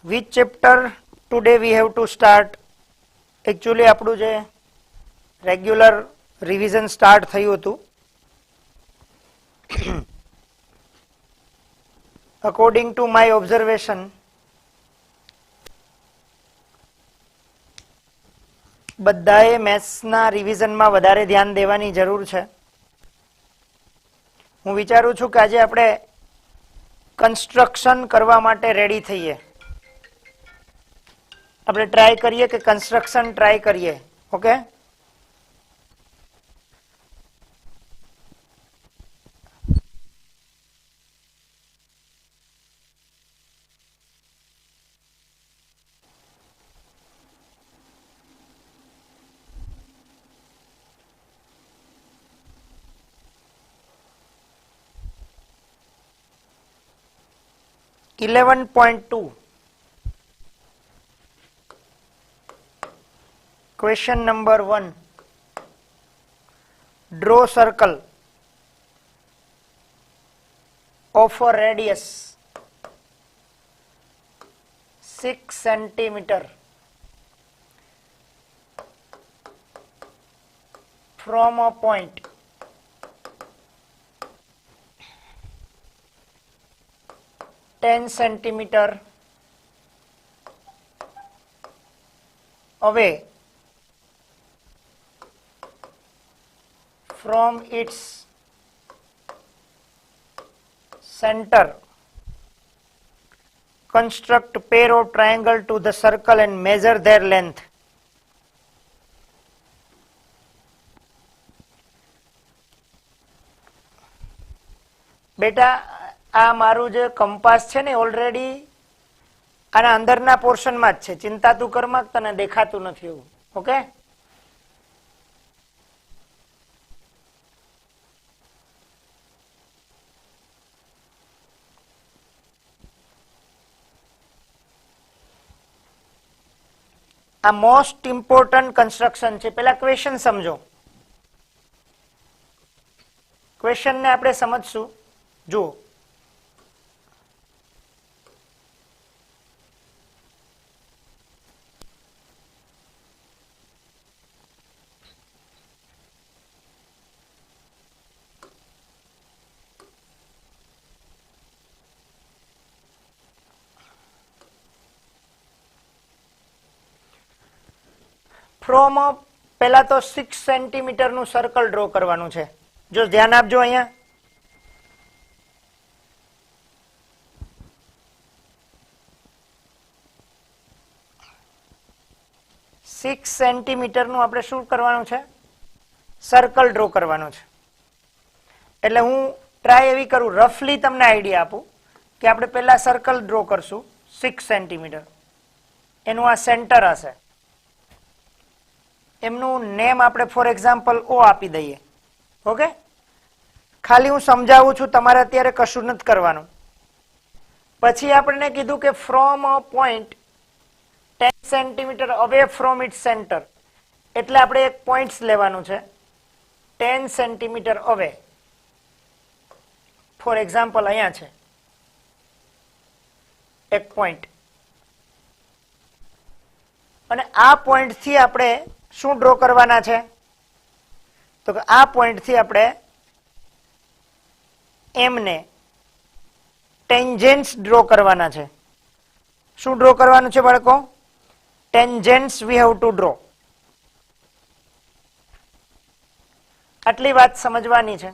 which chapter today we have to start? Actually આપણું જે regular revision start થયું હતું according to my observation બધાએ મેથ્સના રિવિઝનમાં વધારે ધ્યાન દેવાની જરૂર છે. હું વિચારું છું કે આજે આપણે કન્સ્ટ્રક્શન કરવા માટે રેડી થઈએ. આપણે ટ્રાય કરીએ કે કન્સ્ટ્રક્શન ટ્રાય કરીએ. Okay, .2 question number 1. Draw circle of a radius 6 centimeter from a point centimeter away from its center. Construct pair of triangle to the circle and measure their length. બેટા આ મારું જે compass છે ને already આના અંદરના પોર્શનમાં જ છે. ચિંતા તું કરમાં તને દેખાતું નથી એવું. ઓકે, આ મોસ્ટ ઇમ્પોર્ટન્ટ કન્સ્ટ્રક્શન છે. પેલા ક્વેશ્ચન સમજો. ક્વેશ્ચન ને આપણે સમજશું. જુઓ, ફ્રોમ પેલા તો 6 સેન્ટીમીટર નું સર્કલ ડ્રો કરવાનું છે. જો ધ્યાન આપજો, અહીંયા 6 સેન્ટીમીટર નું આપણે શું કરવાનું છે? સર્કલ ડ્રો કરવાનું છે. એટલે હું ટ્રાય એવી કરું, રફલી તમને આઈડિયા આપું કે આપણે પહેલા સર્કલ ડ્રો કરશું 6 સેન્ટીમીટર. એનું આ સેન્ટર હશે. એમનું નેમ આપણે ફોર એક્ઝામ્પલ ઓ આપી દઈએ. ઓકે, ખાલી હું સમજાવું છું, તમારે અત્યારે કશું નથી કરવાનું. પછી આપણને કીધું કે from a point 10 centimetre away from it centre. એટલે આપણે એક પોઈન્ટ્સ લેવાનું છે 10 સેન્ટીમીટર અવે. ફોર એક્ઝામ્પલ અહીંયા છે એક પોઈન્ટ, અને આ પોઈન્ટ થી આપણે શું ડ્રો કરવાના છે? તો કે આ પોઈન્ટ થી આપણે એમને ટેન્જેન્ટ્સ ડ્રો કરવાના છે. શું ડ્રો કરવાનું છે બાળકો? ટેન્જેન્ટ્સ વી હેવ ટુ ડ્રો. આટલી વાત સમજવાની છે.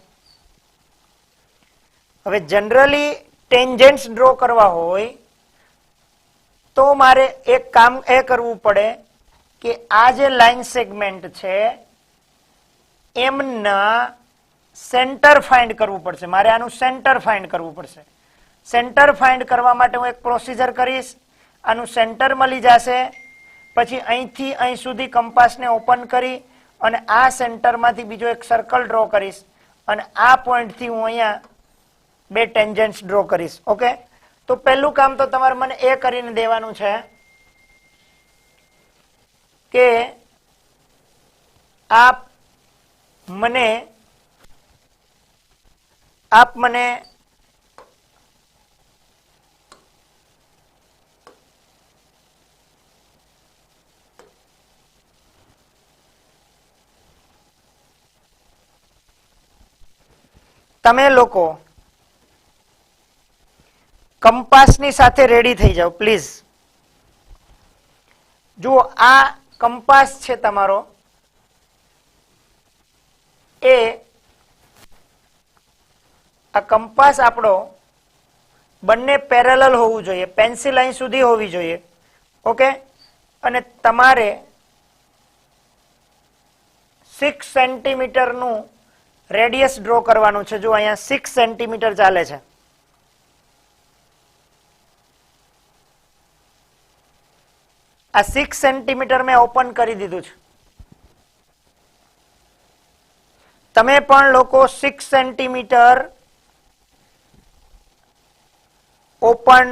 હવે જનરલી ટેન્જેન્ટ્સ ડ્રો કરવા હોય તો મારે એક કામ એ કરવું પડે કે આ જે લાઈન સેગમેન્ટ છે એમના સેન્ટર ફાઇન્ડ કરવું પડશે. મારે આનું સેન્ટર ફાઇન્ડ કરવું પડશે. સેન્ટર ફાઇન્ડ કરવા માટે હું એક પ્રોસીજર કરીશ. આનું સેન્ટર મળી જશે. પછી અહીંથી અહીં સુધી કંપાસને ઓપન કરી અને આ સેન્ટરમાંથી બીજો એક સર્કલ ડ્રો કરીશ અને આ પોઈન્ટથી હું અહીંયા બે ટેન્જન્ટ્સ ડ્રો કરીશ. ઓકે, તો પહેલું કામ તો તમારે મને એ કરીને દેવાનું છે કે આપ મને તમે લોકો કંપાસની સાથે રેડી થઈ જાઓ પ્લીઝ. જુઓ આ કંપાસ છે તમારો, એ આ કંપાસ આપણો બંને પેરેલલ હોવું જોઈએ, પેન્સિલ અહીં સુધી હોવી જોઈએ. ઓકે, અને તમારે 6 સેન્ટીમીટરનું રેડિયસ ડ્રો કરવાનું છે. જો અહીંયા 6 સેન્ટીમીટર ચાલે છે. આ 6 સેન્ટીમીટર મેં ઓપન કરી દીધું છે. તમે પણ લોકો 6 સેન્ટીમીટર ઓપન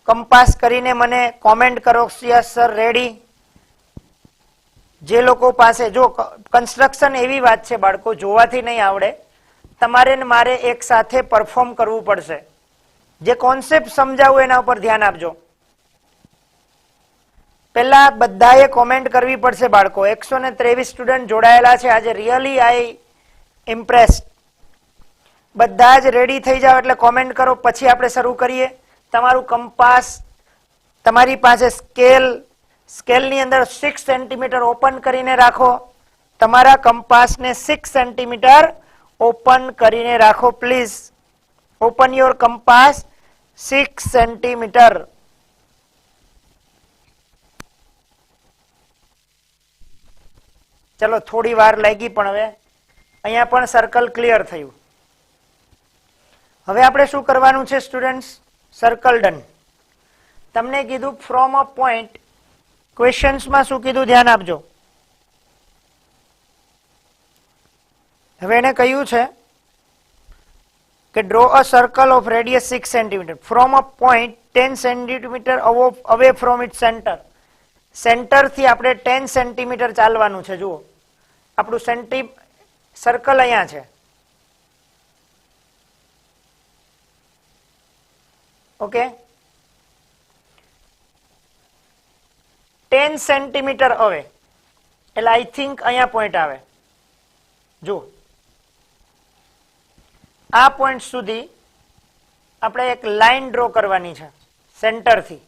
કંપાસ કરીને મને કોમેન્ટ કરો, યસ સર રેડી. જે લોકો પાસે, જો કન્સ્ટ્રક્શન એવી વાત છે બાળકો, જોવાથી નહીં આવડે, તમારે ને મારે એક સાથે પરફોર્મ કરવું પડશે. જે કોન્સેપ્ટ સમજાવું એના ઉપર ધ્યાન આપજો. પહેલા બધાએ કોમેન્ટ કરવી પડશે બાળકો. 123 સ્ટુડન્ટ જોડાયેલા છે આજે. રિયલી આઈ ઇમ્પ્રેસ્ડ. બધા જ રેડી થઈ જાઓ એટલે કોમેન્ટ કરો, પછી આપણે શરૂ કરીએ. તમારું કંપાસ, તમારી પાસે સ્કેલ, સ્કેલની અંદર 6 સેન્ટીમીટર ઓપન કરીને રાખો. તમારા કંપાસને 6 સેન્ટીમીટર ઓપન કરીને રાખો please. Open your compass 6 centimetre. ચલો થોડી વાર લાગી પણ હવે અહીંયા પણ સર્કલ ક્લિયર થયું. હવે આપણે શું કરવાનું છે સ્ટુડન્ટ્સ? Circle done. તમને કીધું ફ્રોમ અ પોઈન્ટ, ક્વેશ્ચન્સમાં શું કીધું ધ્યાન આપજો. હવે એને કહ્યું છે કે draw a circle of radius 6 centimetre from a point 10 centimetre away from it centre. Centre થી આપણે 10 સેન્ટીમીટર ચાલવાનું છે. જુઓ આપણું સર્કલ અહીંયા છે. ઓકે, 10 સેન્ટીમીટર અવે એટલે આઈ થિંક અહીંયા પોઈન્ટ આવે. જુઓ આ પોઈન્ટ સુધી આપણે એક લાઈન ડ્રો કરવાની છે સેન્ટરથી.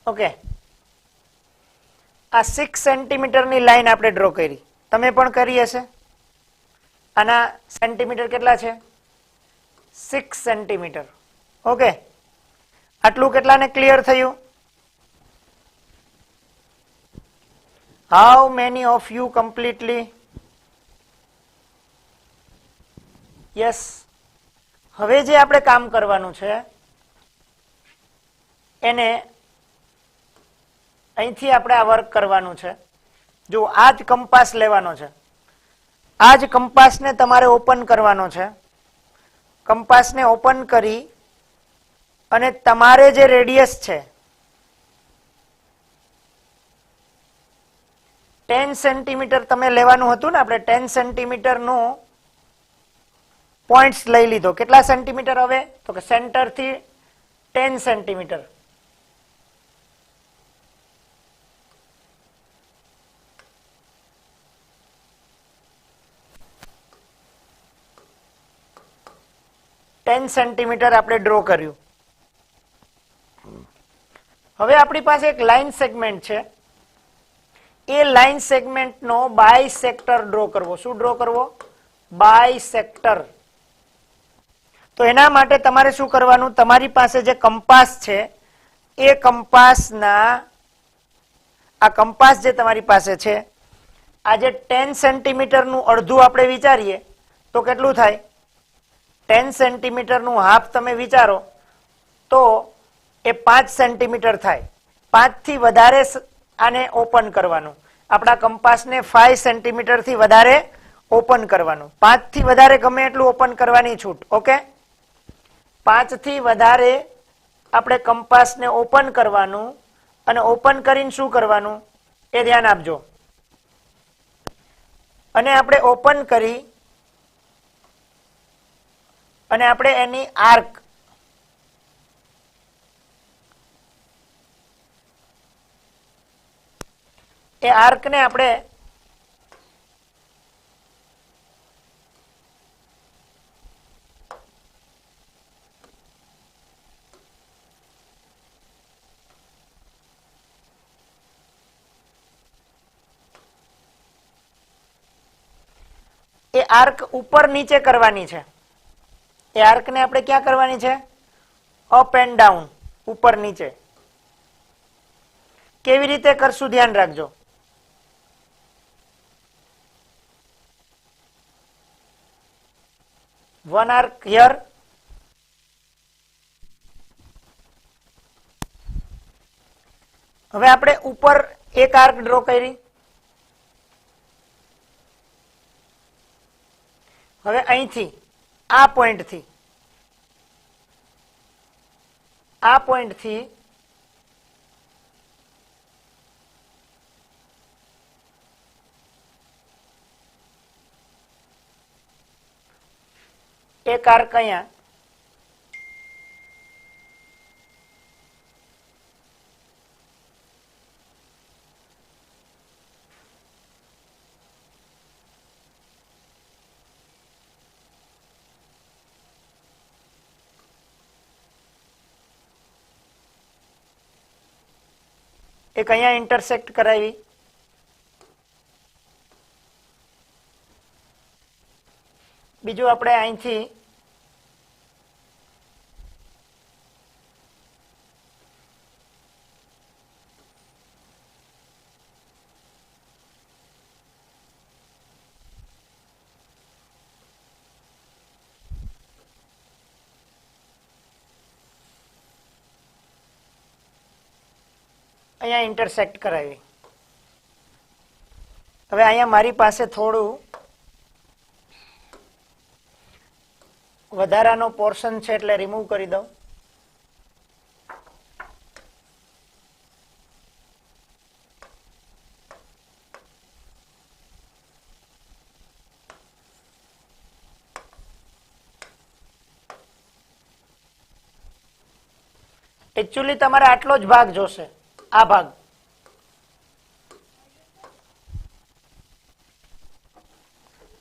ઓકે, આ 6 સેન્ટીમીટરની લાઈન આપણે ડ્રો કરી. તમે પણ કરી હશે. આના સેન્ટીમીટર કેટલા છે? 6 સેન્ટીમીટર. ઓકે, આટલું કેટલાને ક્લિયર થયું? How many of you completely? Yes. હવે જે આપણે કામ કરવાનું છે એને અહીંથી આપણે આ વર્ક કરવાનું છે. જો આ જ કંપાસ લેવાનો છે, આ જ કંપાસને તમારે ઓપન કરવાનો છે. કંપાસને ઓપન કરી અને તમારે જે રેડિયસ છે 10 સેન્ટીમીટર તમે લેવાનું હતું ને, આપણે 10 સેન્ટીમીટર નું પોઈન્ટ્સ લઈ લીધો. કેટલા સેન્ટીમીટર હવે? તો કે સેન્ટર થી 10 સેન્ટીમીટર. સેન્ટીમીટર આપણે ડ્રો કર્યું. હવે આપણી પાસે એક લાઈન સેગમેન્ટ છે. એ લાઈન સેગમેન્ટનો બાયસેક્ટર ડ્રો કરવો. શું ડ્રો કરવો? બાયસેક્ટર. તો એના માટે તમારે શું કરવાનું? તમારી પાસે જે કંપાસ છે એ કંપાસના, આ કંપાસ જે તમારી પાસે છે, આજે 10 સેન્ટીમીટરનું અડધું આપણે વિચારીએ તો કેટલું થાય? 10 સેન્ટીમીટરનું હાફ તમે વિચારો તો એ 5 સેન્ટીમીટર થાય. 5 થી વધારે આને ઓપન કરવાનું. આપણા કંપાસને 5 સેન્ટીમીટર થી વધારે ઓપન કરવાનું. 5 થી વધારે ગમે એટલું ઓપન કરવાની છૂટ. ઓકે, 5 થી વધારે આપણે કંપાસને ઓપન કરવાનું. અને ઓપન કરીને શું કરવાનું એ ધ્યાન આપજો. અને આપણે ઓપન કરી અને આપણે એની આર્ક, એ આર્કને આપણે આર્ક ઉપર નીચે કરવાની છે. એ આર્કને આપણે ક્યાં કરવાની છે? અપ એન્ડ ડાઉન, ઉપર નીચે. કેવી રીતે કરશું ધ્યાન રાખજો. વન આર્ક હિયર, હવે આપણે ઉપર એક આર્ક ડ્રો કરી. હવે અહીંથી આ પોઈન્ટથી એક આર્ક અહીંયા, એક અહીંયા ઇન્ટરસેક્ટ કરાવી. બીજું આપણે અહીંથી અહીંયા ઇન્ટરસેક્ટ કરાવી. હવે અહીંયા મારી પાસે થોડું વધારાનો પોર્શન છે એટલે રિમૂવ કરી દઉં. એકચ્યુઅલી તમારે આટલો જ ભાગ જોશે, આ ભાગ.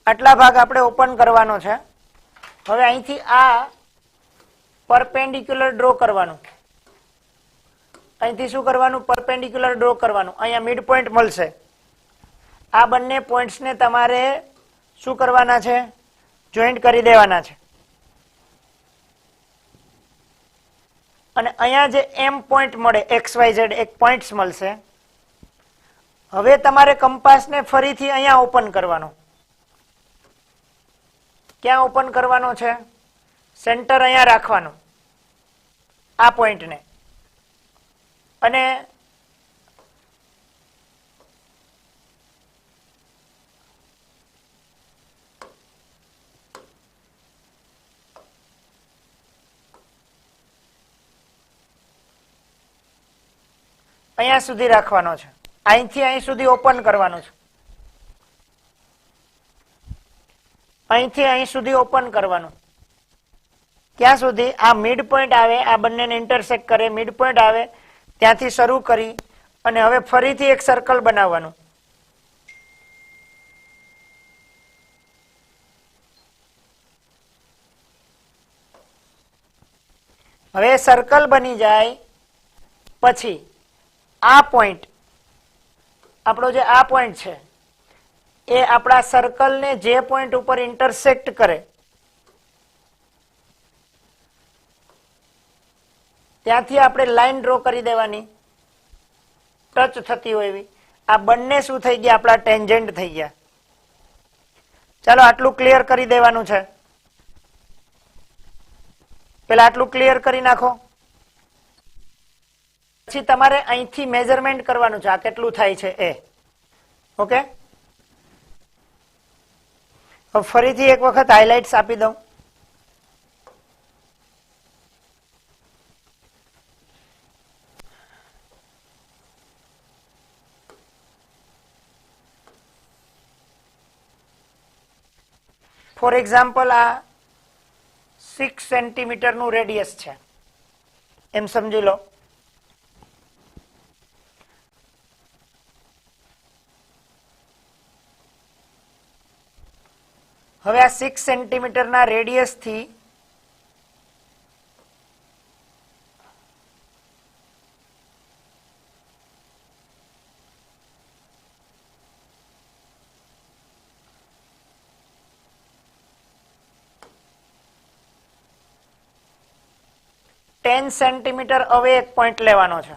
આટલા ભાગ આપણે ઓપન કરવાનો છે. હવે અહીંથી આ પરપેન્ડિક્યુલર ડ્રો કરવાનું. અહીંથી શું કરવાનું? પરપેન્ડિક્યુલર ડ્રો કરવાનું. અહીંયા મિડ પોઈન્ટ મળશે. આ બંને પોઈન્ટ્સને તમારે શું કરવાના છે? જોઈન્ટ કરી દેવાના છે. અને અહીંયા જે એમ પોઈન્ટ મળે, XYZ એક પોઈન્ટ્સ મળશે. હવે તમારે કંપાસને ફરીથી અહીંયા ઓપન કરવાનો. ક્યાં ઓપન કરવાનો છે? સેન્ટર અહીંયા રાખવાનું, આ પોઈન્ટને. અને અહીંયા સુધી રાખવાનો છે. અહીંથી અહીં સુધી ઓપન કરવાનું છે. અહીંથી અહીં સુધી ઓપન કરવાનું. ક્યાં સુધી? આ મિડ પોઈન્ટ આવે, આ બંનેને ઇન્ટરસેક્ટ કરે, મિડ પોઈન્ટ આવે, ત્યાંથી શરૂ કરી અને હવે ફરીથી એક સર્કલ બનાવવાનું. હવે સર્કલ બની જાય પછી આ પોઈન્ટ, આપણો જે આ પોઈન્ટ છે એ આપણા સર્કલને જે પોઈન્ટ ઉપર ઇન્ટરસેક્ટ કરે ત્યાંથી આપણે લાઈન ડ્રો કરી દેવાની, ટચ થતી હોય એવી. આ બંને શું થઈ ગયા? આપણા ટેન્જન્ટ થઈ ગયા. ચાલો આટલું ક્લિયર કરી દેવાનું છે. પેલા આટલું ક્લિયર કરી નાખો. પછી તમારે અહીંથી મેઝરમેન્ટ કરવાનું છે, આ કેટલું થાય છે એ. ઓકે, ફરીથી એક વખત હાઇલાઇટ્સ આપી દઉં. ફોર એક્ઝામ્પલ આ 6 સેન્ટીમીટરનું રેડિયસ છે એમ સમજી લો. હવે આ 6 સેન્ટીમીટરના રેડિયસથી ટેન સેન્ટીમીટર હવે એક પોઈન્ટ લેવાનો છે.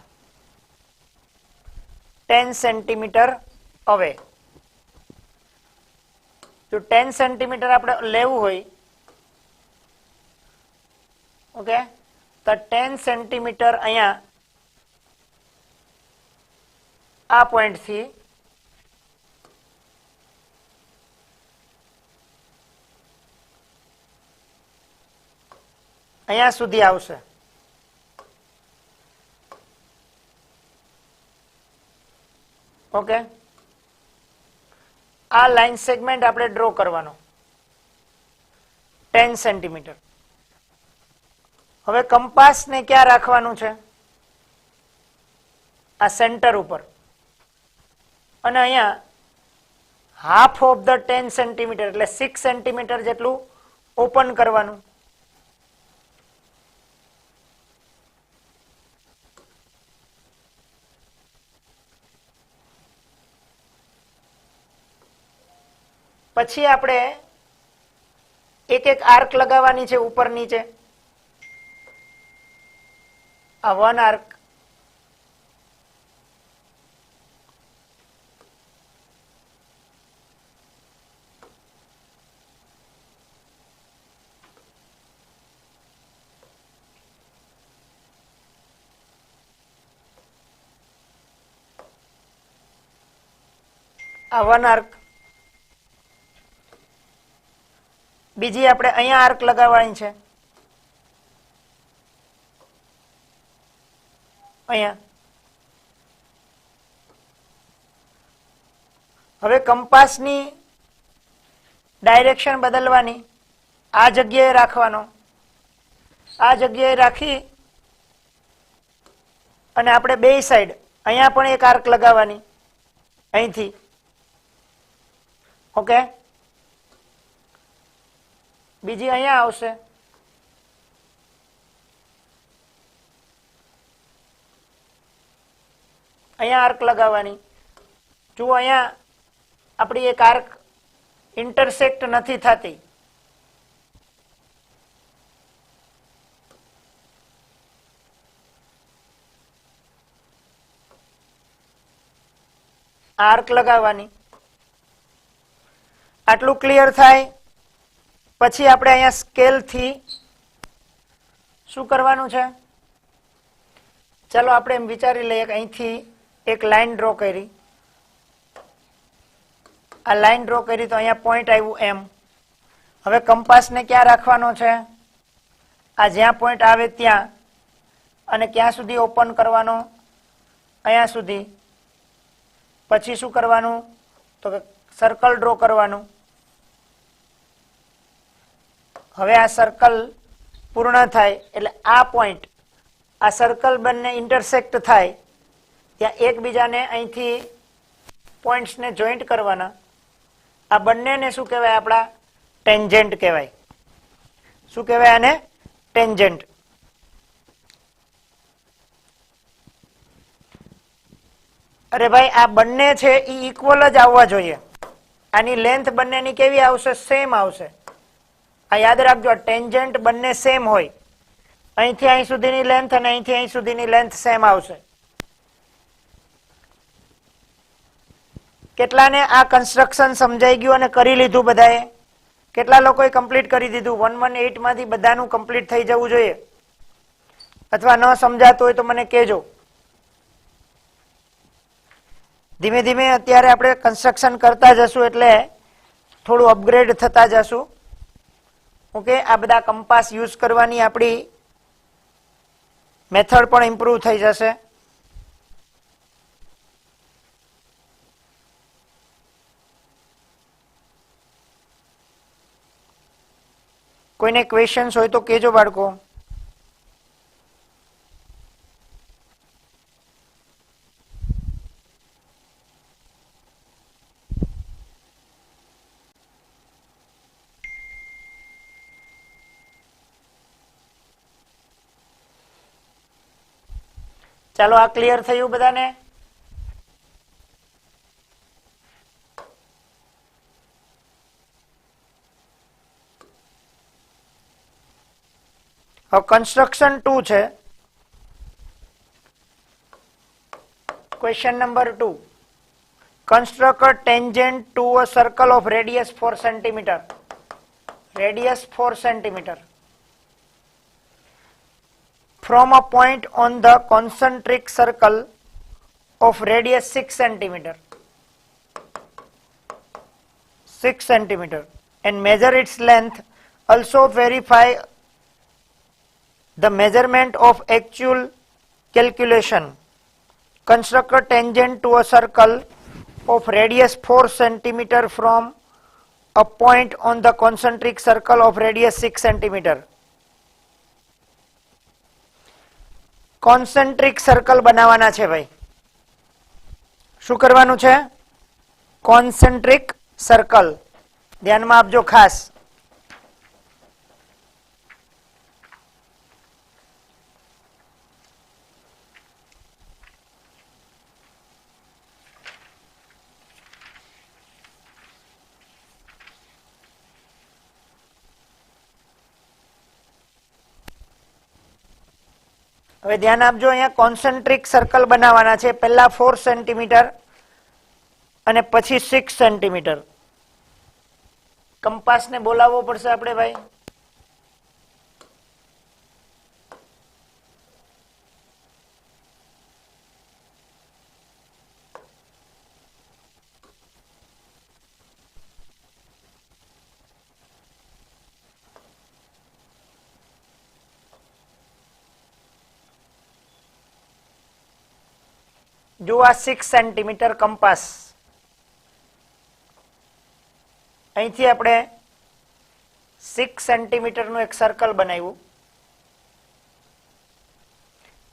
10 સેન્ટીમીટર હવે જો 10 સેન્ટીમીટર આપણે લેવું હોય, ઓકે, તો 10 સેન્ટીમીટર અહીંયા આ પોઈન્ટ થી અહીંયા સુધી આવશે. ઓકે, આ લાઈન સેગમેન્ટ આપણે ડ્રો કરવાનો 10 સેન્ટીમીટર. હવે કંપાસને ક્યાં રાખવાનું છે? આ સેન્ટર ઉપર. અને અહીંયા હાફ ઓફ ધ 10 સેન્ટીમીટર એટલે 6 સેન્ટીમીટર જેટલું ઓપન કરવાનું. પછી આપણે એક એક આર્ક લગાવવાની છે ઉપર નીચે. આ 1 આર્ક, આ 1 આર્ક. બીજી આપણે અહીંયા આર્ક લગાવવાની છે, અહીંયા. હવે કંપાસની ડાયરેક્શન બદલવાની, આ જગ્યાએ રાખવાનો. આ જગ્યાએ રાખી અને આપણે બે સાઈડ અહીંયા પણ એક આર્ક લગાવવાની અહીંથી. ઓકે, બીજી અહીંયા આવશે. અહીંયા આર્ક લગાવવાની. જુઓ, અહીંયા આપણી એક આર્ક ઇન્ટરસેક્ટ નથી થતી. આર્ક લગાવવાની. આટલું ક્લિયર થાય પછી આપણે અહીંયા સ્કેલથી શું કરવાનું છે? ચાલો આપણે એમ વિચારી લઈએ કે અહીંથી એક લાઈન ડ્રો કરી. આ લાઈન ડ્રો કરી તો અહીંયા પોઈન્ટ આવ્યું એમ. હવે કંપાસને ક્યાં રાખવાનો છે? આ જ્યાં પોઈન્ટ આવે ત્યાં. અને ક્યાં સુધી ઓપન કરવાનો? અહીંયા સુધી. પછી શું કરવાનું? તો કે સર્કલ ડ્રો કરવાનું. હવે આ સર્કલ પૂર્ણ થાય એટલે આ પોઈન્ટ, આ સર્કલ બંને ઇન્ટરસેક્ટ થાય ત્યાં એકબીજાને અહીંથી પોઈન્ટ્સને જોઈન્ટ કરવાના. આ બંનેને શું કહેવાય? આપણા ટેન્જન્ટ કહેવાય. શું કહેવાય આને? ટેન્જન્ટ. અરે ભાઈ, આ બંને છે એ ઇક્વલ જ આવવા જોઈએ. આની લેન્થ બંનેની કેવી આવશે? સેમ આવશે. આ યાદ રાખજો, ટેન્જન્ટ બંને સેમ હોય. અહીંથી અહીં સુધીની લેન્થ અને અહીંથી અહીં સુધીની લેન્થ સેમ આવશે. કેટલાને આ કન્સ્ટ્રક્શન સમજાઈ ગયું અને કરી લીધું બધાએ? કેટલા લોકોએ કમ્પ્લીટ કરી દીધું? 118 માંથી બધાનું કમ્પ્લીટ થઈ જવું જોઈએ. અથવા ન સમજાતું હોય તો મને કહેજો. ધીમે ધીમે અત્યારે આપણે કન્સ્ટ્રક્શન કરતા જશું એટલે થોડું અપગ્રેડ થતા જશું. ઓકે, આ બધા કંપાસ યુઝ કરવાની આપણી મેથડ પણ ઇમ્પ્રૂવ થઈ જશે. કોઈને ક્વેશ્ચન્સ હોય તો કહેજો બાળકો. ચાલો આ ક્લિયર થયું બધાને? હવે કન્સ્ટ્રક્શન 2 છે. Question number 2. Construct a tangent to a circle of radius 4 centimeter. Radius 4 centimeter. From a point on the concentric circle of radius 6 centimeter. 6 centimeter. And measure its length. Also verify the measurement of actual calculation. Construct a tangent to a circle of radius 4 centimeter from a point on the concentric circle of radius 6 centimeter. Concentric circle બનાવવાના છે ભાઈ. શું કરવાનું છે? Concentric circle. ધ્યાનમાં આપજો ખાસ. હવે ધ્યાન આપજો, અહીંયા કોન્સેન્ટ્રિક સર્કલ બનાવવાના છે. પહેલા 4 સેન્ટીમીટર અને પછી 6 સેન્ટીમીટર. કંપાસને બોલાવવો પડશે આપણે ભાઈ. જો આ 6 સેન્ટીમીટર કંપાસ, અહીંથી આપણે 6 સેન્ટીમીટરનું એક સર્કલ બનાવ્યું.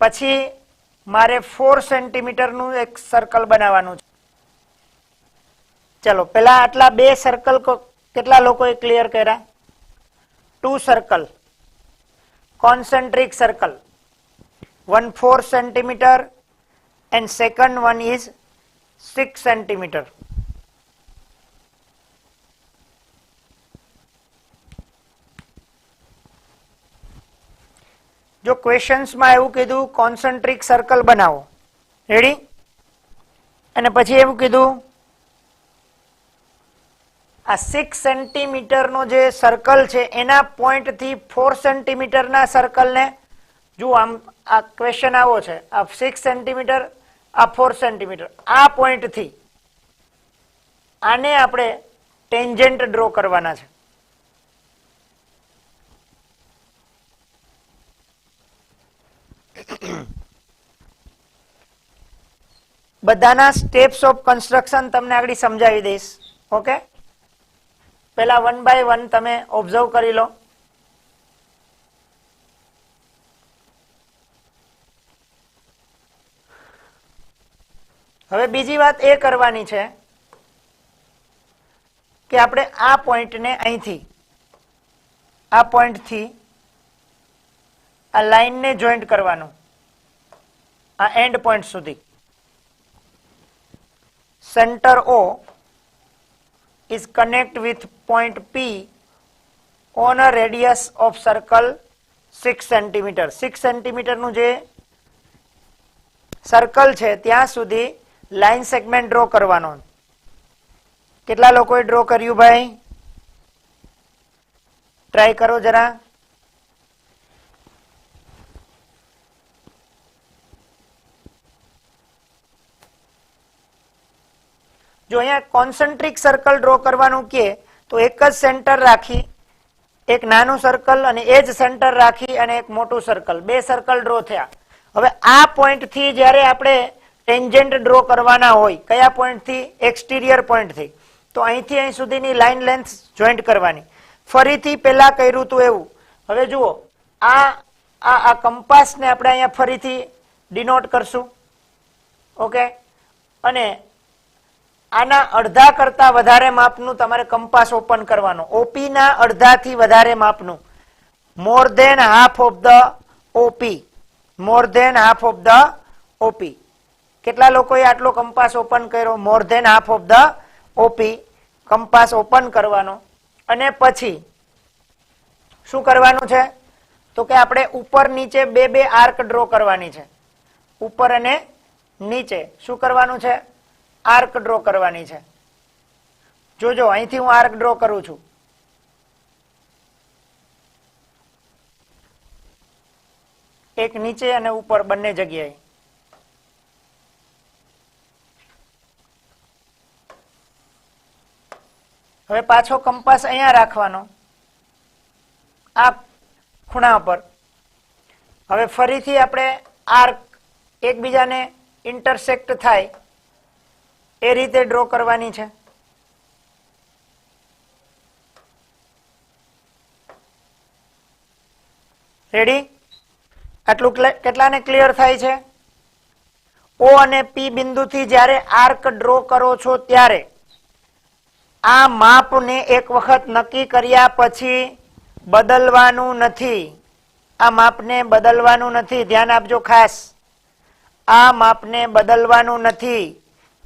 પછી મારે 4 સેન્ટીમીટરનું એક સર્કલ બનાવવાનું છે. ચલો પેલા આટલા બે સર્કલ કેટલા લોકોએ ક્લિયર કર્યા? 2 circle concentric circle. One 4 centimeter and second one is 6 centimeter. જો ક્વેશ્ચન્સમાં એવું કીધું કોન્સન્ટ્રિક સર્કલ બનાવો, રેડી, અને પછી એવું કીધું આ 6 સેન્ટીમીટરનો જે સર્કલ છે એના પોઈન્ટથી 4 સેન્ટીમીટરના સર્કલને જો આમ આ ક્વેશ્ચન આવો છે, આ 6 સેન્ટીમીટર, આ 4 સેન્ટીમીટર, આ પોઈન્ટથી આને આપણે ટેન્જન્ટ ડ્રો કરવાના છે. બધાના સ્ટેપ્સ ઓફ કન્સ્ટ્રક્શન તમને આગળ સમજાવી દઈશ. ઓકે, પેલા 1 by 1 તમે ઓબ્ઝર્વ કરી લો. હવે બીજી વાત એ કરવાની છે કે આપણે આ પોઈન્ટને અહીંથી આ પોઈન્ટથી આ લાઈનને જોઈન્ટ કરવાનું આ એન્ડ પોઈન્ટ સુધી. Center O is connect with point P on a radius of circle 6 centimeter. 6 centimeter નું જે સર્કલ છે ત્યાં સુધી લાઈન સેગમેન્ટ ડ્રો કરવાનો. કેટલા લોકોએ ડ્રો કર્યું ભાઈ? ટ્રાય કરો જરા. જો અહીંયા કોન્સન્ટ્રિક સર્કલ ડ્રો કરવાનું કે તો એક જ સેન્ટર રાખી એક નાનું સર્કલ અને એ જ સેન્ટર રાખી અને એક મોટું સર્કલ, બે સર્કલ ડ્રો થયા. હવે આ પોઈન્ટથી જ્યારે આપણે ટેન્જન્ટ ડ્રો કરવાના હોય, કયા પોઈન્ટથી? એક્સટીરિયર પોઈન્ટથી. તો અહીંથી અહીં સુધીની લાઈન લેન્થ જોઈન્ટ કરવાની. ફરીથી પેલા કર્યું હતું એવું. હવે જુઓ આ કંપાસને આપણે અહીંયા ફરીથી ડિનોટ કરશું. ઓકે, અને આના અડધા કરતા વધારે માપનું તમારે કંપાસ ઓપન કરવાનો. ઓપી ના અડધાથી વધારે માપનું, more than half of the OP, more than half of the OP. કેટલા લોકોએ આટલો કંપાસ ઓપન કર્યો? More than half of the OP. Compass open કરવાનો અને પછી શું કરવાનું છે? તો કે આપણે ઉપર નીચે બે બે આર્ક ડ્રો કરવાની છે. ઉપર અને નીચે શું કરવાનું છે? આર્ક ડ્રો કરવાની છે. જોજો અહીંથી હું આર્ક ડ્રો કરું છું. એક નીચે અને ઉપર બંને જગ્યાએ. હવે પાછો કંપાસ અહીંયા રાખવાનો આ ખૂણા પર. હવે ફરીથી આપણે આર્ક એકબીજાને ઇન્ટરસેક્ટ થાય એ રીતે ડ્રો કરવાની છે. રેડી? આટલું કેટલાને ક્લિયર થાય છે? ઓ અને પી બિંદુથી જ્યારે આર્ક ડ્રો કરો છો ત્યારે આ માપને એક વખત નક્કી કર્યા પછી બદલવાનું નથી. આ માપને બદલવાનું નથી. ધ્યાન આપજો ખાસ. આ માપને બદલવાનું નથી.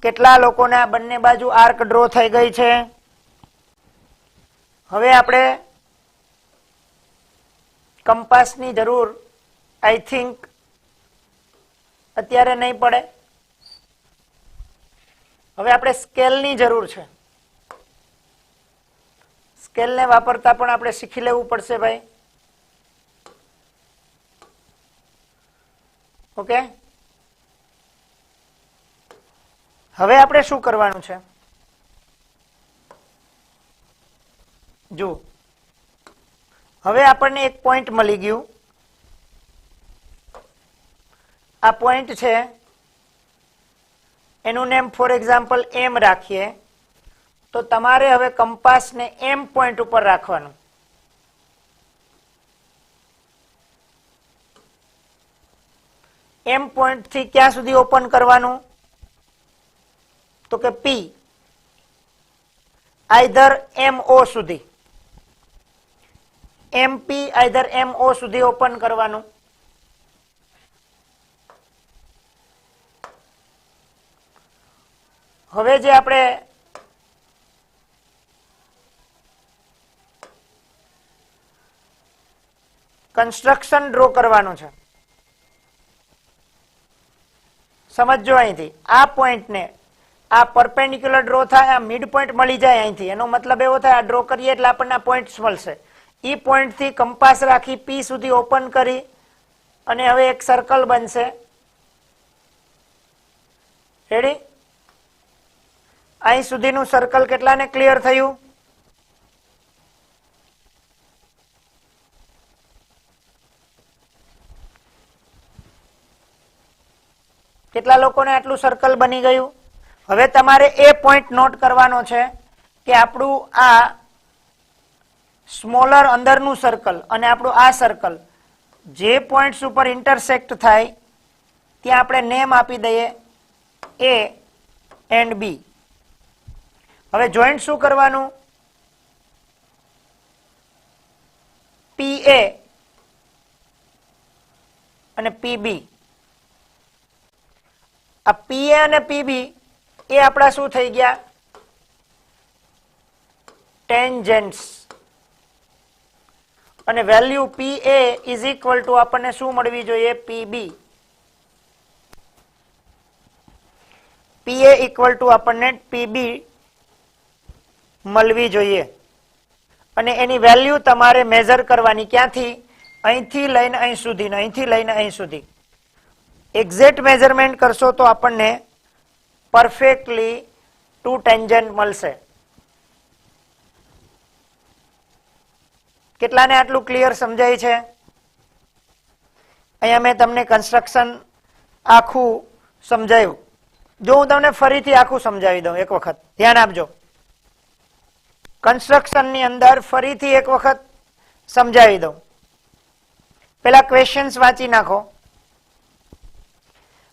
કેટલા લોકોને આ બંને બાજુ આર્ક ડ્રો થઈ ગઈ છે? હવે આપણે કંપાસની જરૂર આઈ થિંક અત્યારે નહીં પડે. હવે આપણે સ્કેલની જરૂર છે. સ્કેલને વાપરતા પણ આપણે શીખી લેવું પડશે ભાઈ. ઓકે, હવે આપણે શું કરવાનું છે? જો હવે આપણને એક પોઈન્ટ મળી ગયું. આ પોઈન્ટ છે એનું નેમ ફોર એક્ઝામ્પલ એમ રાખીએ તો તમારે હવે કંપાસને એમ પોઈન્ટ ઉપર રાખવાનું. એમ પોઈન્ટ થી ક્યાં સુધી ઓપન કરવાનું? તો કે પી આઈધર એમ ઓ સુધી. એમપી આઈધર એમ ઓ સુધી ઓપન કરવાનું. હવે જે આપણે કન્સ્ટ્રક્શન ડ્રો કરવાનું છે સમજો. અહીંથી આ પોઈન્ટને આ પરપેન્ડિક્યુલર ડ્રો થાય, આ મિડ પોઈન્ટ મળી જાય અહીંથી. એનો મતલબ એવો થાય આ ડ્રો કરીએ એટલે આપણને આ પોઈન્ટ્સ મળશે. ઈ પોઈન્ટ થી કંપાસ રાખી પી સુધી ઓપન કરી અને હવે એક સર્કલ બનશે. રેડી? અહીં સુધીનું સર્કલ કેટલાને ક્લિયર થયું? કેટલા લોકોને આટલું સર્કલ બની ગયું? હવે તમારે એ પોઈન્ટ નોટ કરવાનો છે કે આપણું આ સ્મોલર અંદરનું સર્કલ અને આપણું આ સર્કલ જે પોઈન્ટ્સ ઉપર ઇન્ટરસેક્ટ થાય ત્યાં આપણે નેમ આપી દઈએ એ એન્ડ બી. હવે જોઈન્ટ શું કરવાનું? પી એ અને પી બી. આ પી એ અને પી બી એ આપણા શું થઈ ગયા? ટેન્જેન્ટ્સ. અને value P A is equal to આપણને શું મળવી જોઈએ? પી બી. પી એ ઇક્વલ ટુ આપણને પી બી મળવી જોઈએ. અને એની વેલ્યુ તમારે મેઝર કરવાની. ક્યાંથી? અહીંથી લઈને અહીં સુધી, અહીંથી લઈને અહીં સુધી. એક્ઝેક્ટ મેઝરમેન્ટ કરશો તો આપણને પરફેક્ટલી 2 ટેન્જન્ટ મળશે. કેટલાને આટલું ક્લિયર સમજાય છે? અહીંયા મેં તમને કન્સ્ટ્રક્શન આખું સમજાવ્યું. જો હું તમને ફરીથી આખું સમજાવી દઉં એક વખત, ધ્યાન આપજો. કન્સ્ટ્રક્શનની અંદર ફરીથી એક વખત સમજાવી દઉં. પેલા ક્વેશ્ચન્સ વાંચી નાખો.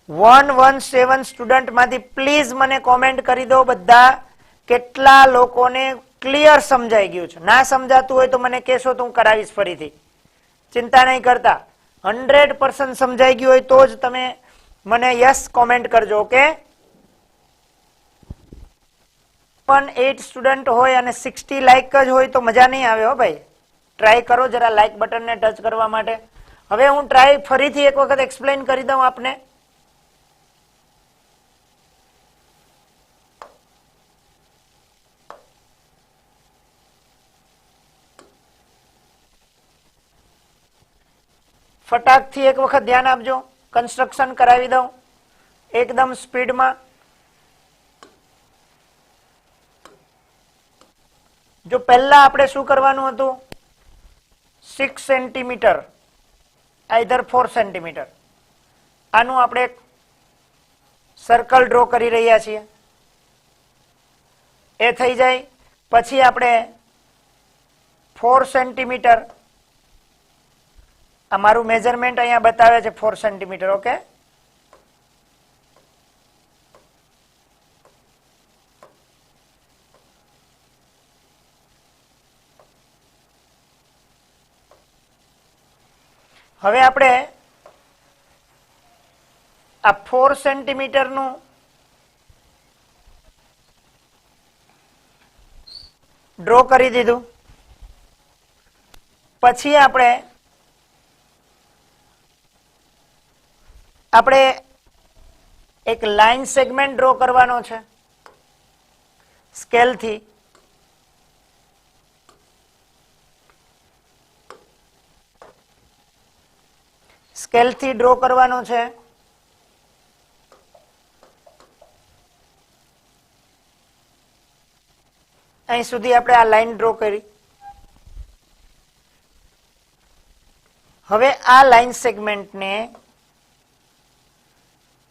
117 સ્ટુડન્ટ માંથી પ્લીઝ મને કોમેન્ટ કરી દો બધા કેટલા લોકોને ક્લિયર સમજાઈ ગયું છે. ના સમજાતું હોય તો મને કહેશો તો હું કરાવીશ ફરીથી. ચિંતા નહીં કરતા. 100% સમજાઈ ગયું હોય તો જ તમે મને યસ કોમેન્ટ કરજો. ઓકે, 8 સ્ટુડન્ટ હોય અને 60 લાઈક જ હોય તો મજા નહીં આવે હો ભાઈ. ટ્રાય કરો જરા લાઈક બટન ને ટચ કરવા માટે. હવે હું ટ્રાય ફરીથી એક વખત એક્સપ્લેન કરી દઉં આપને. ફટાકથી એક વખત ધ્યાન આપજો. કન્સ્ટ્રક્શન કરાવી દઉં એકદમ સ્પીડમાં. જો પહેલા આપણે શું કરવાનું હતું, 6 સેન્ટીમીટર આઈધર 4 સેન્ટીમીટર, આનું આપણે એક સર્કલ ડ્રો કરી રહ્યા છીએ. એ થઈ જાય પછી આપણે 4 સેન્ટીમીટર, આ મારું મેજરમેન્ટ અહીંયા બતાવે છે 4 સેન્ટીમીટર. ઓકે, હવે આપણે આ 4 સેન્ટીમીટર નું ડ્રો કરી દીધું. પછી આપણે એક લાઈન સેગમેન્ટ ડ્રો કરવાનો છે સ્કેલથી. સ્કેલથી ડ્રો કરવાનો છે. અહીં સુધી આપણે આ લાઈન ડ્રો કરી. હવે આ લાઈન સેગમેન્ટને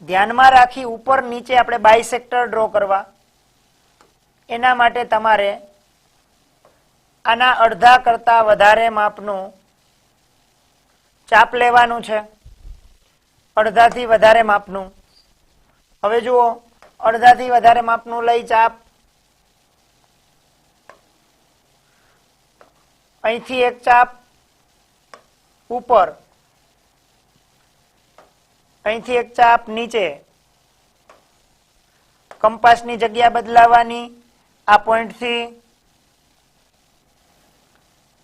ધ્યાનમાં રાખી ઉપર નીચે આપણે બાયસેક્ટર ડ્રો કરવા. એના માટે તમારે આના અડધા કરતા વધારે માપનું ચાપ લેવાનું છે. અડધાથી વધારે માપનું. હવે જુઓ, અડધાથી વધારે માપનું લઈ ચાપ. અહીંથી એક ચાપ ઉપર, અહીંથી એક ચાપ નીચે. કંપાસની જગ્યા બદલાવાની આ પોઈન્ટથી,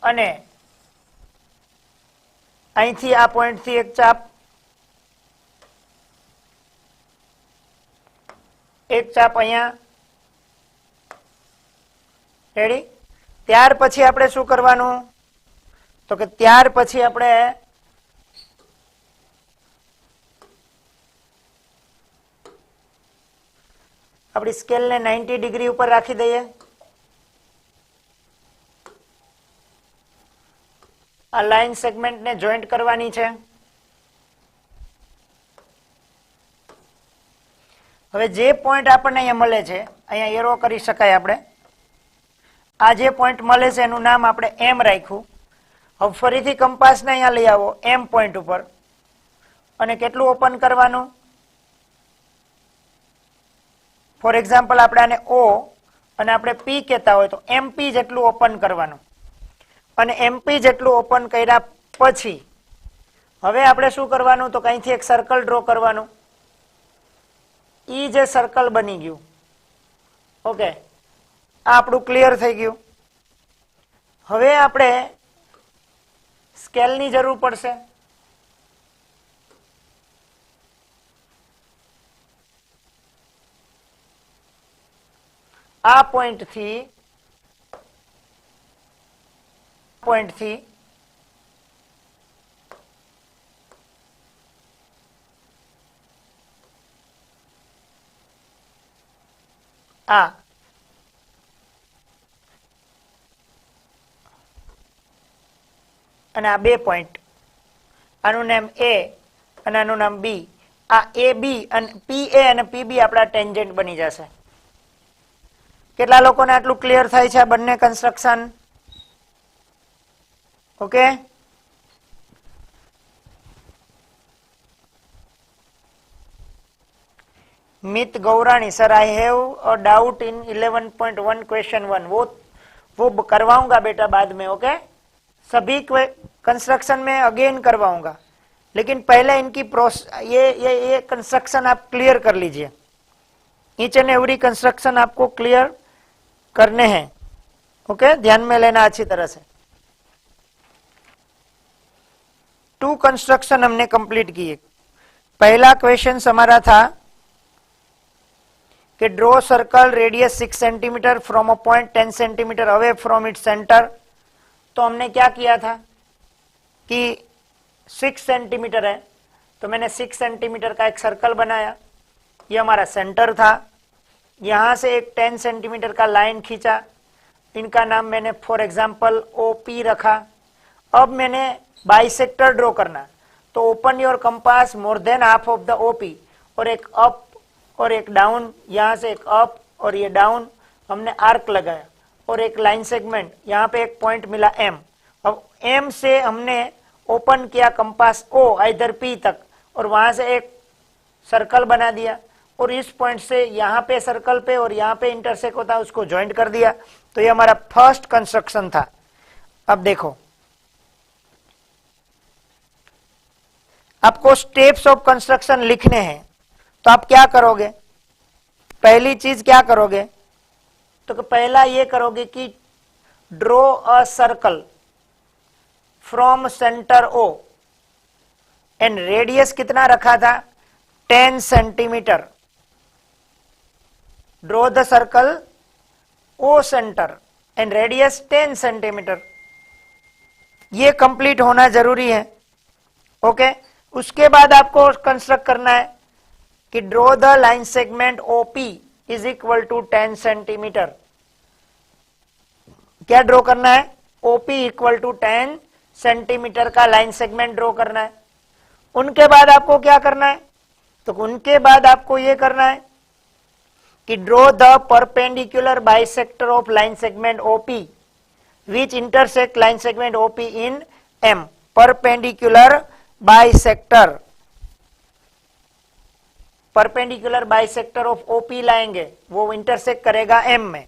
અને અહીંથી આ પોઈન્ટથી એક ચાપ, એક ચાપ અહીંયા. રેડી? ત્યાર પછી આપણે શું કરવાનું, તો કે ત્યાર પછી આપણે આપણી સ્કેલને 90 ડિગ્રી ઉપર રાખી દઈએ. આ લાઈન સેગમેન્ટને જોઈન્ટ કરવાની છે. હવે જે પોઈન્ટ આપણને અહીંયા મળે છે, અહીંયા એરો કરી શકાય આપણે. આ જે પોઈન્ટ મળે છે એનું નામ આપણે એમ રાખ્યું. હવે ફરીથી કંપાસને અહીંયા લઈ આવો એમ પોઈન્ટ ઉપર, અને કેટલું ઓપન કરવાનું. ફોર એક્ઝામ્પલ આપણે આને ઓ અને આપણે પી કહેતા હોય તો એમપી જેટલું ઓપન કરવાનું. અને એમપી જેટલું ઓપન કર્યા પછી હવે આપણે શું કરવાનું, તો અહીંથી એક સર્કલ ડ્રો કરવાનું. ઈ જે સર્કલ બની ગયું. ઓકે, આ આપણું ક્લિયર થઈ ગયું. હવે આપણે સ્કેલની જરૂર પડશે. આ પોઈન્ટથી આ અને આ બે પોઈન્ટ, આનું નામ એ અને આનું નામ બી. આ એ બી અને પી એ અને પી બી આપણા ટેન્જન્ટ બની જશે. કેટલા લોકોને આટલું ક્લિયર થાય છે આ બંને construction? Okay, Mit Gaurani sir I have a doubt in 11.1 question 1 वो करवाऊंगा बेटा बाद में. ओके, सभी कंस्ट्रक्शन में अगेन करवाऊंगा. लेकिन पहले इनकी ये कंस्ट्रक्शन आप क्लियर कर लीजिए। ईच एंड एवरी कंस्ट्रक्शन आपको क्लियर करने हैं। ओके, ध्यान में लेना अच्छी तरह से। 2 कंस्ट्रक्शन हमने कंप्लीट किए। पहला क्वेश्चन हमारा था कि draw circle radius 6 centimetre from a point 10 centimetre away from its centre. तो हमने क्या किया था कि 6 सेंटीमीटर है, तो मैंने 6 सेंटीमीटर का एक सर्कल बनाया, ये हमारा सेंटर था। यहां से एक 10 सेंटीमीटर का लाइन खींचा, इनका नाम मैंने फॉर एग्जांपल ओपी रखा। अब मैंने बाइसेक्टर ड्रॉ करना, तो open your compass more than half of the OP, और एक अप और एक डाउन, यहां से एक अप और ये डाउन, हमने आर्क लगाया और एक लाइन सेगमेंट, यहाँ पे एक पॉइंट मिला एम। अब एम से हमने ओपन किया कंपास ओ इधर पी तक, और वहां से एक सर्कल बना दिया, और इस पॉइंट से यहाँ पे सर्कल पे और यहाँ पे इंटरसेक्ट होता है उसको ज्वाइंट कर दिया। तो ये हमारा फर्स्ट कंस्ट्रक्शन था। अब देखो, आपको स्टेप्स ऑफ कंस्ट्रक्शन लिखने हैं, तो आप क्या करोगे? पहली चीज क्या करोगे? तो पहला ये करोगे कि draw a circle from centre O, and radius कितना रखा था? 10 centimetre. Draw the circle O centre and radius 10 centimetre. ये कंप्लीट होना जरूरी है। ओके, उसके बाद आपको कंस्ट्रक्ट करना है कि draw the line segment OP is equal to 10 centimetre. क्या ड्रॉ करना है? ओपी इक्वल टू 10 सेंटीमीटर का लाइन सेगमेंट ड्रॉ करना है। उनके बाद आपको क्या करना है? तो उनके बाद आपको यह करना है कि draw the perpendicular bisector of line segment OP which intersect line segment OP in M. Perpendicular bisector, perpendicular bisector of OP लाएंगे, वो इंटरसेक्ट करेगा एम में।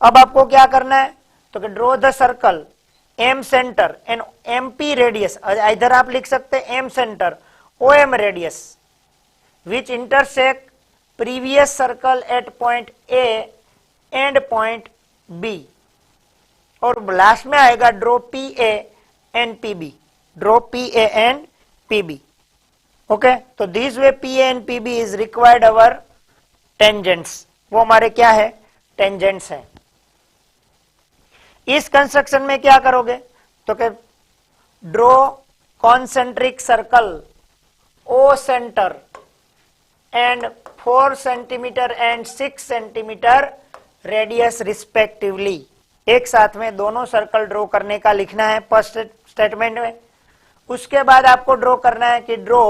अब आपको क्या करना है? तो draw the circle M centre and M P radius, इधर आप लिख सकते हैं M centre O M radius which intersect previous circle at point A and point B, और लास्ट में आएगा draw P A and P B, draw P A and P B. Okay, तो this way P A and P B is required our tangents. वो हमारे क्या है? Tangents है। इस कंस्ट्रक्शन में क्या करोगे? तो कि draw concentric circle O centre and 4 centimetre and 6 centimetre radius respectively. एक साथ में दोनों सर्कल ड्रॉ करने का लिखना है फर्स्ट स्टेटमेंट में। उसके बाद आपको ड्रॉ करना है कि draw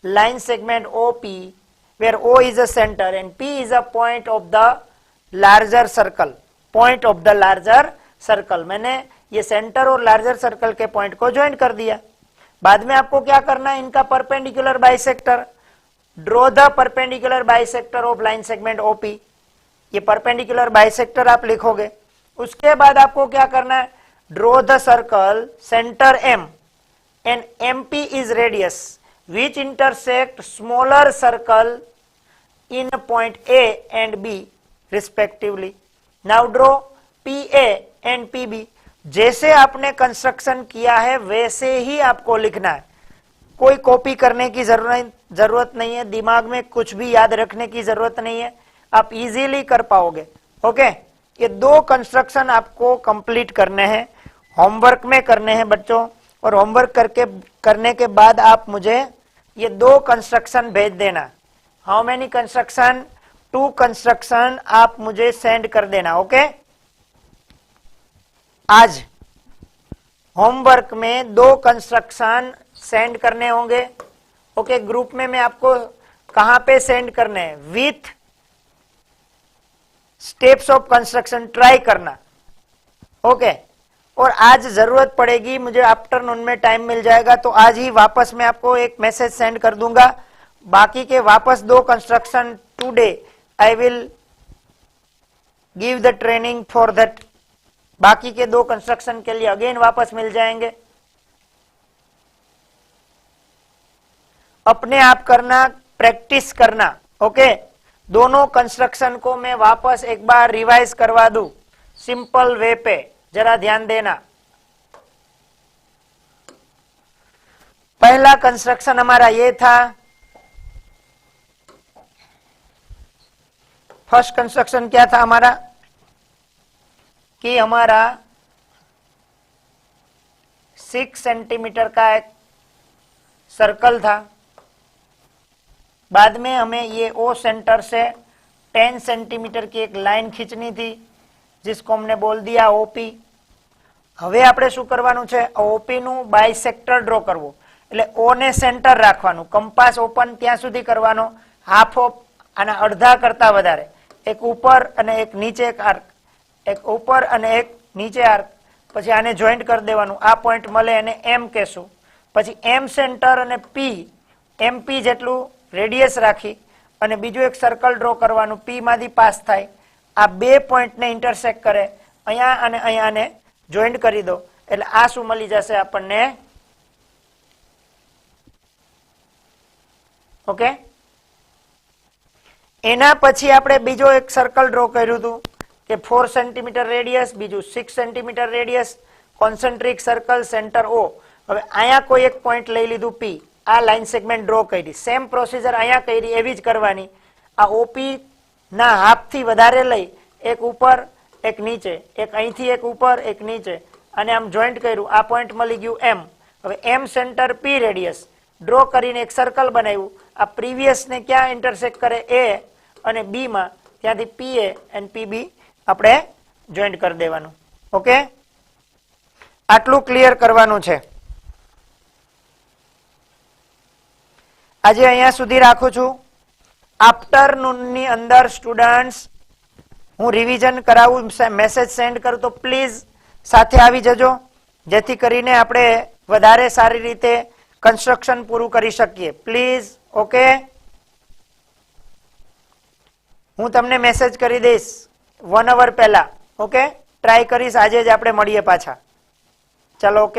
line segment OP where O is a centre and P is a point of the larger circle, point of the larger circle. मैंने ये सेंटर और लार्जर सर्कल के पॉइंट को ज्वाइंट कर दिया। बाद में आपको क्या करना है? इनका perpendicular bisector, draw the perpendicular bisector of line segment OP. ये परपेंडिकुलर बाइसेक्टर आप लिखोगे। उसके बाद आपको क्या करना है? Draw the circle centre M and M P is radius which intersect smaller circle in point A and B respectively. Now draw P A and P B. जैसे आपने कंस्ट्रक्शन किया है वैसे ही आपको लिखना है, कोई कॉपी करने की जरूरत नहीं है, दिमाग में कुछ भी याद रखने की जरूरत नहीं है, आप इजीली कर पाओगे। ओके, ये 2 कंस्ट्रक्शन आपको कंप्लीट करने हैं, होमवर्क में करने हैं बच्चों, और होमवर्क करने के बाद आप मुझे ये 2 कंस्ट्रक्शन भेज देना। How many construction? 2 कंस्ट्रक्शन आप मुझे सेंड कर देना। ओके, आज होमवर्क में 2 कंस्ट्रक्शन सेंड करने होंगे। ओके, ग्रुप में मैं आपको कहां पे सेंड करने हैं? With steps of construction try करना। ओके, और आज जरूरत पड़ेगी, मुझे आफ्टरनून में टाइम मिल जाएगा तो आज ही वापस मैं आपको एक मैसेज सेंड कर दूंगा। बाकी के वापस 2 construction today I will give the training for that. बाकी के 2 कंस्ट्रक्शन के लिए अगेन वापस मिल जाएंगे। अपने आप करना, प्रैक्टिस करना। ओके, दोनों कंस्ट्रक्शन को मैं वापस एक बार रिवाइज करवा दूं सिंपल वे पे, जरा ध्यान देना। पहला कंस्ट्रक्शन हमारा ये था, फर्स्ट कंस्ट्रक्शन क्या था हमारा कि हमारा 6 सेंटीमीटर का एक सर्कल था, बाद में हमें ये ओ सेंटर से 10 सेंटीमीटर की एक लाइन खींचनी थी जिसको हमने बोल दिया ओपी। હવે આપણે શું કરવાનું છે, ઓપી નું બાયસેક્ટર ડ્રો કરવું, એટલે ઓ ને સેન્ટર રાખવાનું, કંપાસ ઓપન ત્યાં સુધી કરવાનો, હાફ ઓફ આના અડધા કરતા વધારે, એક ઉપર અને એક નીચે એક આર્ક, એક ઉપર અને એક નીચે આર્ક, પછી આને જોઈન્ટ કરી દેવાનું, આ પોઈન્ટ મળે એને એમ કહેશું, પછી એમ સેન્ટર અને પી, એમપી જેટલું રેડિયસ રાખી અને બીજું એક સર્કલ ડ્રો કરવાનું, પી માંથી પાસ થાય, આ બે પોઈન્ટને ઇન્ટરસેક્ટ કરે, અહીંયા અને અહીંયાને જોઈન્ટ કરી દો, એટલે આ શું મળી જશે આપણને, ઓકે। એના પછી આપણે બીજો એક સર્કલ ડ્રો કર્યું હતું કે 4 સેન્ટીમીટર રેડિયસ, બીજું 6 centimetre radius, concentric circle, centre O. હવે અહીંયા કોઈ એક પોઈન્ટ લઈ લીધું પી, આ લાઈન સેગમેન્ટ ડ્રો કરી, સેમ પ્રોસીજર અહીંયા કરી એવી જ કરવાની, આ ઓપી ના હાફ થી વધારે લઈ એક ઉપર એક નીચે, એક અહીંથી એક ઉપર એક નીચે, અને આમ જોઈન્ટ કર્યું, આ પોઈન્ટ મળી ગયું એમ। હવે એમ સેન્ટર પી રેડિયસ ડ્રો કરીને એક સર્કલ બનાવ્યું, આ પ્રીવિયસ ને ક્યાં ઇન્ટરસેક્ટ કરે એ અને બી માં, ત્યાંથી પી એ અને પીબી આપણે જોઈન્ટ કરી દેવાનું, ઓકે। આટલું ક્લિયર કરવાનું છે। આજે અહીંયા સુધી રાખું છું। આફ્ટરનૂન ની અંદર સ્ટુડન્ટ્સ હું રિવિઝન કરાવું, મેસેજ સેન્ડ કરું તો પ્લીઝ સાથે આવી જજો, જેથી કરીને આપણે વધારે સારી રીતે કન્સ્ટ્રક્શન પૂરું કરી શકીએ, પ્લીઝ, ઓકે। હું તમને મેસેજ કરી દઈશ 1 અવર પહેલા, ઓકે। ટ્રાય કરીશ આજે જ આપણે મળીએ પાછા, ચાલો, ઓકે।